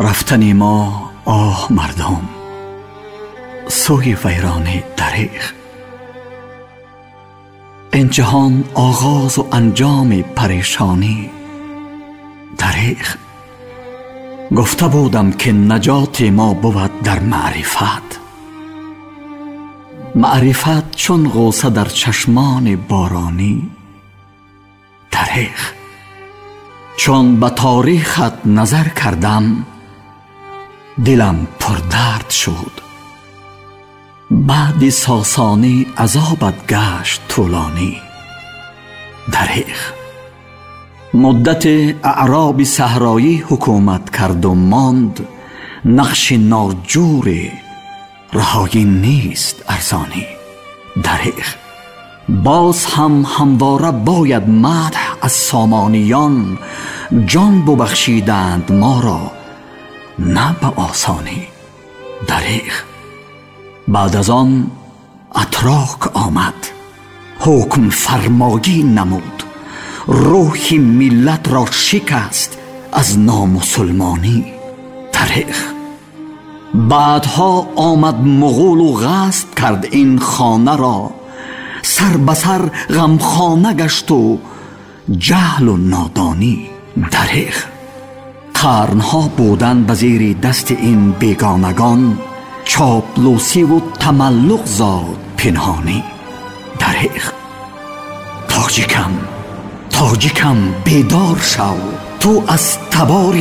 رفتن ما آه مردم سوی ویران دریغ. این جهان آغاز و انجام پریشانی دریغ. گفته بودم که نجات ما بود در معرفت. معرفت چون غوصه در چشمان بارانی دریغ. چون به تاریخت نظر کردم دلم پر درد شد. بعد ساسانی عذابت گشت طولانی دریغ. مدت اعراب صحرایی حکومت کرد و ماند. نقش ناجور رهایی نیست ارزانی دریغ. باز هم همواره باید مدح از سامانیان. جان ببخشیدند ما را نه به آسانی دریغ. بعد از آن اتراک آمد حکم فرمایی نمود. روح ملت را شکست از نامسلمانی دریغ. بعدها آمد مغول و غصب کرد این خانه را. سر به سر غمخانه گشت و جهل و نادانی دریغ. قرنها بودن به زیر دست این بیگانگان. چاپلوسی و تملق زاد پنهانی دریغ. تاجیکم بیدار شو. تو از تبار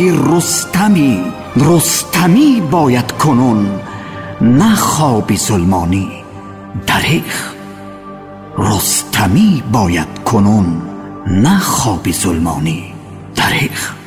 رستمی باید کنون نه خواب ظلمانی دریغ. رستمی باید کنون نه خواب ظلمانی دریغ.